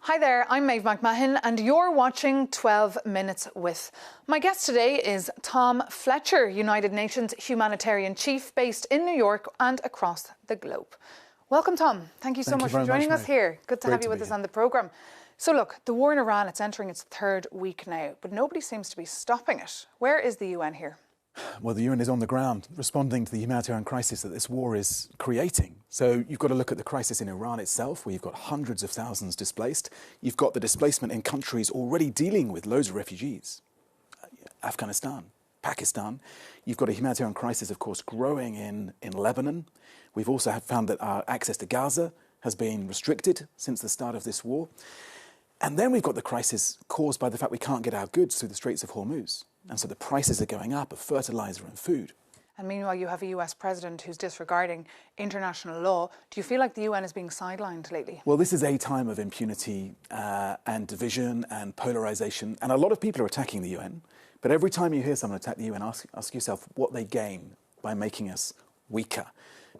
Hi there, I'm Maeve McMahon and you're watching 12 Minutes With. My guest today is Tom Fletcher, United Nations humanitarian chief based in New York and across the globe. Welcome, Tom. Thank you so much for joining us here. Good to have you with us on the programme. So look, the war in Iran, it's entering its third week now, but nobody seems to be stopping it. Where is the UN here? Well, the UN is on the ground responding to the humanitarian crisis that this war is creating. So you've got to look at the crisis in Iran itself, where you've got hundreds of thousands displaced. You've got the displacement in countries already dealing with loads of refugees. Afghanistan, Pakistan. You've got a humanitarian crisis, of course, growing in Lebanon. We've also found that our access to Gaza has been restricted since the start of this war. And then we've got the crisis caused by the fact we can't get our goods through the Straits of Hormuz. And so the prices are going up of fertiliser and food. And meanwhile, you have a US president who's disregarding international law. Do you feel like the UN is being sidelined lately? Well, this is a time of impunity and division and polarisation. And a lot of people are attacking the UN. But every time you hear someone attack the UN, ask yourself what they gain by making us weaker.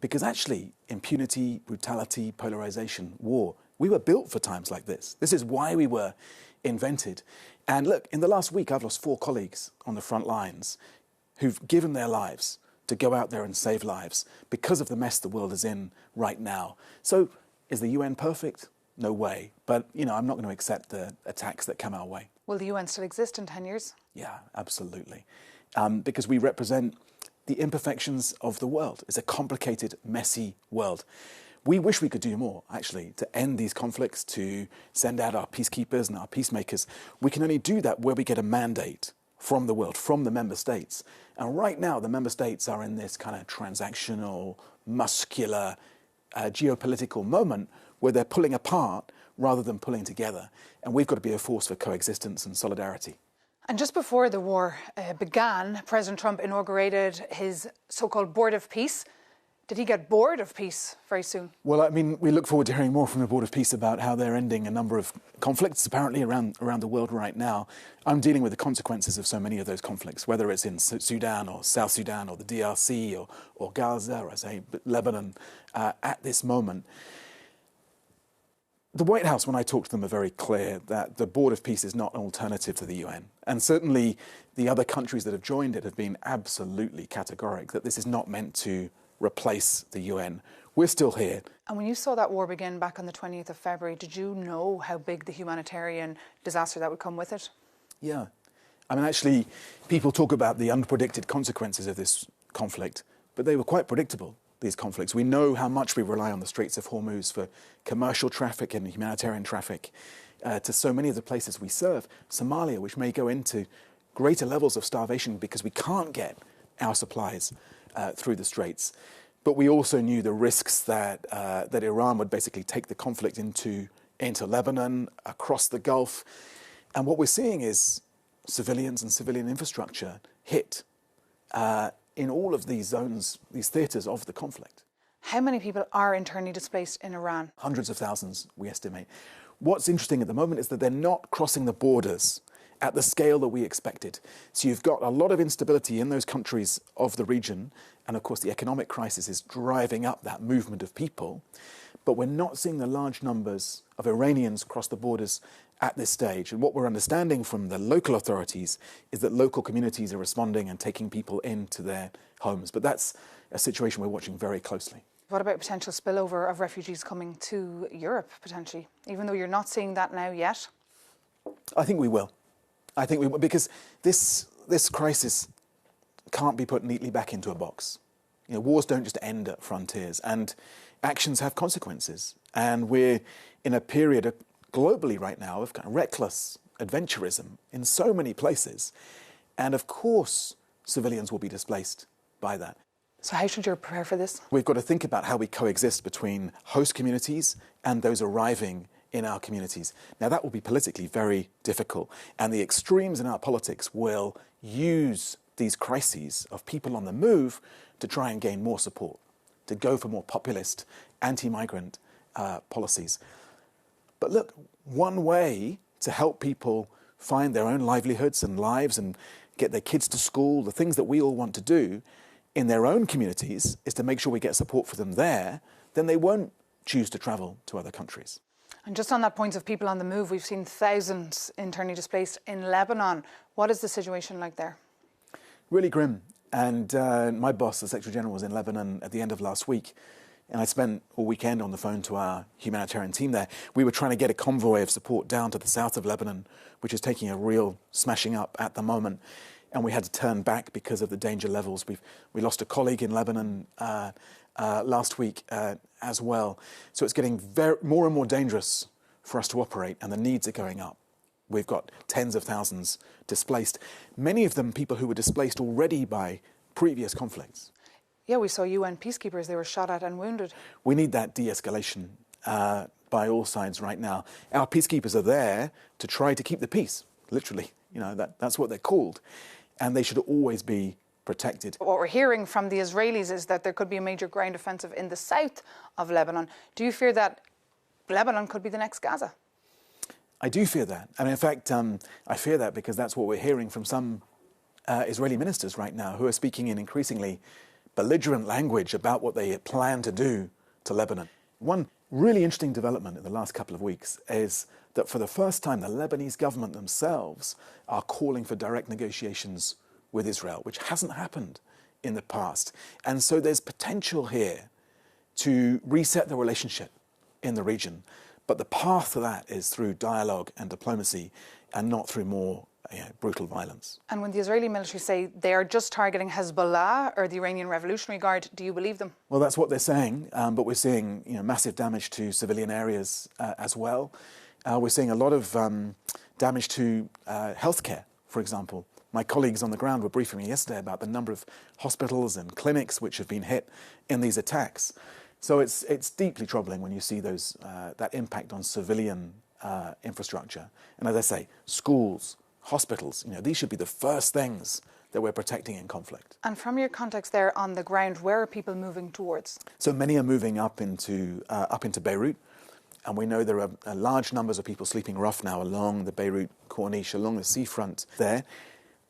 Because actually, impunity, brutality, polarisation, war, we were built for times like this. This is why we were invented. And look, in the last week, I've lost 4 colleagues on the front lines who've given their lives to go out there and save lives because of the mess the world is in right now. So is the UN perfect? No way. But, you know, I'm not going to accept the attacks that come our way. Will the UN still exist in 10 years? Yeah, absolutely. Because we represent the imperfections of the world. It's a complicated, messy world. We wish we could do more, actually, to end these conflicts, to send out our peacekeepers and our peacemakers. We can only do that where we get a mandate from the world, from the member states. And right now, the member states are in this kind of transactional, muscular, geopolitical moment where they're pulling apart rather than pulling together. And we've got to be a force for coexistence and solidarity. And just before the war began, President Trump inaugurated his so-called Board of Peace. Did he get bored of peace very soon? Well, I mean, we look forward to hearing more from the Board of Peace about how they're ending a number of conflicts, apparently, around the world right now. I'm dealing with the consequences of so many of those conflicts, whether it's in Sudan or South Sudan or the DRC or Gaza or, as I say, Lebanon at this moment. The White House, when I talk to them, are very clear that the Board of Peace is not an alternative to the UN. And certainly the other countries that have joined it have been absolutely categoric that this is not meant to replace the UN. We're still here. And when you saw that war begin back on the 20th of February, did you know how big the humanitarian disaster that would come with it? Yeah. I mean, actually, people talk about the unpredicted consequences of this conflict, but they were quite predictable, these conflicts. We know how much we rely on the Straits of Hormuz for commercial traffic and humanitarian traffic to so many of the places we serve. Somalia, which may go into greater levels of starvation because we can't get our supplies through the Straits. But we also knew the risks that Iran would basically take the conflict into Lebanon, across the Gulf. And what we're seeing is civilians and civilian infrastructure hit in all of these zones, these theatres of the conflict. How many people are internally displaced in Iran? Hundreds of thousands, we estimate. What's interesting at the moment is that they're not crossing the borders at the scale that we expected. So you've got a lot of instability in those countries of the region, and of course the economic crisis is driving up that movement of people, but we're not seeing the large numbers of Iranians cross the borders at this stage. And what we're understanding from the local authorities is that local communities are responding and taking people into their homes. But that's a situation we're watching very closely. What about potential spillover of refugees coming to Europe, potentially, even though you're not seeing that now yet? I think we will. Because this crisis can't be put neatly back into a box. You know, wars don't just end at frontiers, and actions have consequences. And we're in a period globally right now of kind of reckless adventurism in so many places. And of course, civilians will be displaced by that. So how should you prepare for this? We've got to think about how we coexist between host communities and those arriving in our communities. Now, that will be politically very difficult, and the extremes in our politics will use these crises of people on the move to try and gain more support, to go for more populist, anti-migrant policies. But look, one way to help people find their own livelihoods and lives and get their kids to school, the things that we all want to do in their own communities, is to make sure we get support for them there, then they won't choose to travel to other countries. And just on that point of people on the move, we've seen thousands internally displaced in Lebanon. What is the situation like there? Really grim. And my boss, the Secretary General, was in Lebanon at the end of last week. And I spent all weekend on the phone to our humanitarian team there. We were trying to get a convoy of support down to the south of Lebanon, which is taking a real smashing up at the moment. And we had to turn back because of the danger levels. We lost a colleague in Lebanon last week as well. So it's getting more and more dangerous for us to operate, and the needs are going up. We've got tens of thousands displaced, many of them people who were displaced already by previous conflicts. Yeah, we saw UN peacekeepers, they were shot at and wounded. We need that de-escalation by all sides right now. Our peacekeepers are there to try to keep the peace, literally. You know, that's what they're called. And they should always be protected. What we're hearing from the Israelis is that there could be a major ground offensive in the south of Lebanon. Do you fear that Lebanon could be the next Gaza? I do fear that. And in fact, I fear that because that's what we're hearing from some Israeli ministers right now who are speaking in increasingly belligerent language about what they plan to do to Lebanon. One really interesting development in the last couple of weeks is that for the first time, the Lebanese government themselves are calling for direct negotiations with Israel, which hasn't happened in the past. And so there's potential here to reset the relationship in the region. But the path to that is through dialogue and diplomacy and not through more brutal violence. And when the Israeli military say they are just targeting Hezbollah or the Iranian Revolutionary Guard, do you believe them? Well, that's what they're saying, but we're seeing massive damage to civilian areas as well. We're seeing a lot of damage to healthcare, for example. My colleagues on the ground were briefing me yesterday about the number of hospitals and clinics which have been hit in these attacks. So it's deeply troubling when you see that impact on civilian infrastructure. And as I say, schools, hospitals, these should be the first things that we're protecting in conflict. And from your context there on the ground, where are people moving towards? So many are moving up into Beirut. And we know there are large numbers of people sleeping rough now along the Beirut Corniche, along the seafront there.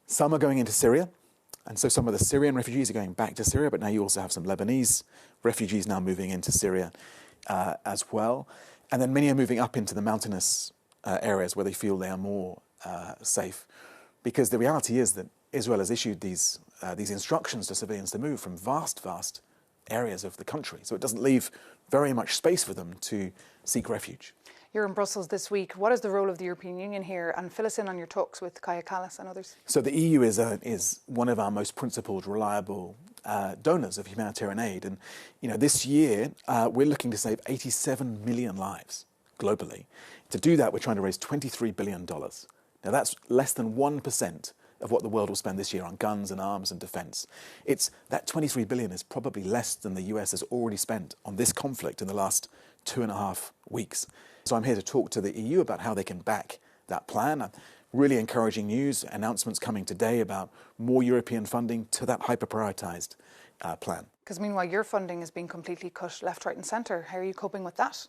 Some are going into Syria. And so some of the Syrian refugees are going back to Syria, but now you also have some Lebanese refugees now moving into Syria as well. And then many are moving up into the mountainous areas where they feel they are more safe. Because the reality is that Israel has issued these instructions to civilians to move from vast areas of the country. So it doesn't leave very much space for them to seek refuge. You're in Brussels this week. What is the role of the European Union here? And fill us in on your talks with Kaya Kallas and others. So the EU is one of our most principled, reliable donors of humanitarian aid. And this year we're looking to save 87 million lives globally. To do that, we're trying to raise $23 billion. Now that's less than 1% of what the world will spend this year on guns and arms and defence. That $23 billion is probably less than the US has already spent on this conflict in the last 2.5 weeks. So I'm here to talk to the EU about how they can back that plan. Really encouraging news, announcements coming today about more European funding to that hyper-prioritised plan. Because meanwhile, your funding is being completely cut left, right and centre. How are you coping with that?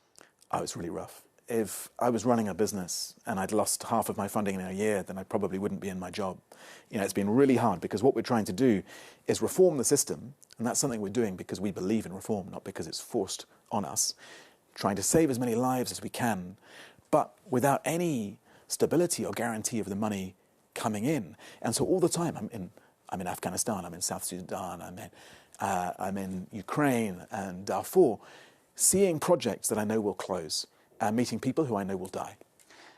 Oh, it's really rough. If I was running a business and I'd lost half of my funding in a year, then I probably wouldn't be in my job. It's been really hard because what we're trying to do is reform the system, and that's something we're doing because we believe in reform, not because it's forced on us. Trying to save as many lives as we can, but without any stability or guarantee of the money coming in. And so all the time, I'm in Afghanistan, I'm in South Sudan, I'm in Ukraine and Darfur, seeing projects that I know will close, and meeting people who I know will die.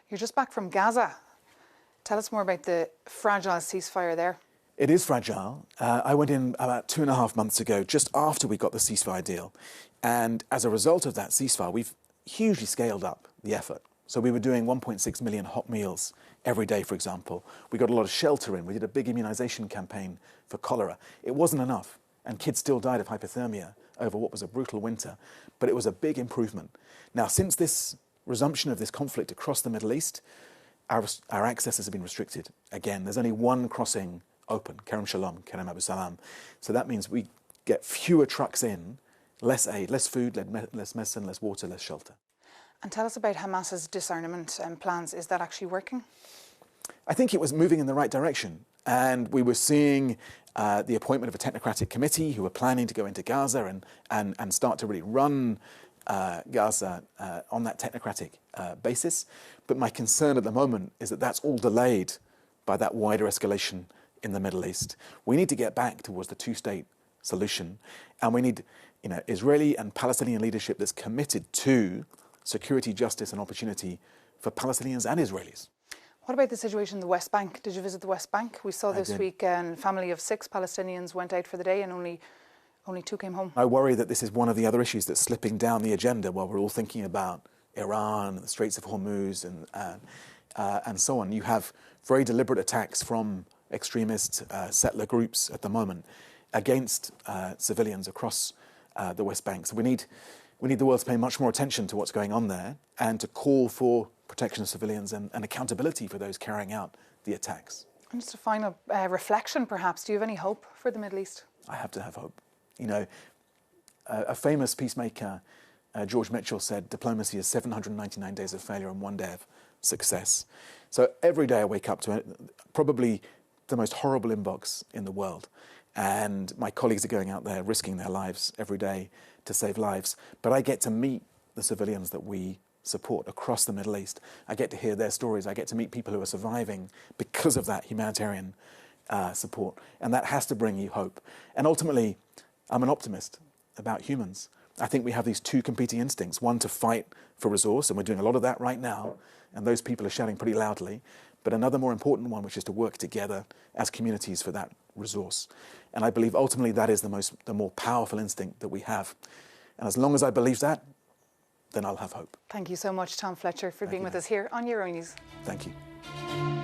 You're just back from Gaza. Tell us more about the fragile ceasefire there. It is fragile. I went in about 2.5 months ago, just after we got the ceasefire deal. And as a result of that ceasefire, we've hugely scaled up the effort. So we were doing 1.6 million hot meals every day, for example. We got a lot of shelter in. We did a big immunisation campaign for cholera. It wasn't enough, and kids still died of hypothermia over what was a brutal winter. But it was a big improvement. Now, since this resumption of this conflict across the Middle East, our access has been restricted. Again, there's only one crossing open, Kerem Shalom, Kerem Abu Salam. So that means we get fewer trucks in, less aid, less food, less medicine, less water, less shelter. And tell us about Hamas's disarmament plans. Is that actually working? I think it was moving in the right direction. And we were seeing the appointment of a technocratic committee who were planning to go into Gaza and start to really run Gaza on that technocratic basis. But my concern at the moment is that that's all delayed by that wider escalation in the Middle East. We need to get back towards the two-state solution, and we need, Israeli and Palestinian leadership that's committed to security, justice, and opportunity for Palestinians and Israelis. What about the situation in the West Bank? Did you visit the West Bank? We saw this week a family of 6 Palestinians went out for the day and only 2 came home. I worry that this is one of the other issues that's slipping down the agenda while we're all thinking about Iran, the Straits of Hormuz, and so on. You have very deliberate attacks from extremist settler groups at the moment against civilians across the West Bank. So we need the world to pay much more attention to what's going on there and to call for protection of civilians and accountability for those carrying out the attacks. And just a final reflection, perhaps. Do you have any hope for the Middle East? I have to have hope. A famous peacemaker, George Mitchell, said diplomacy is 799 days of failure and 1 day of success. So every day I wake up to it, probably the most horrible inbox in the world. And my colleagues are going out there risking their lives every day to save lives. But I get to meet the civilians that we support across the Middle East. I get to hear their stories. I get to meet people who are surviving because of that humanitarian support. And that has to bring you hope. And ultimately, I'm an optimist about humans. I think we have these 2 competing instincts. One, to fight for resource, and we're doing a lot of that right now, and those people are shouting pretty loudly. But another more important one, which is to work together as communities for that resource. And I believe ultimately that is the more powerful instinct that we have. And as long as I believe that, then I'll have hope. Thank you so much, Tom Fletcher, for being with us here on Euronius. Thank you.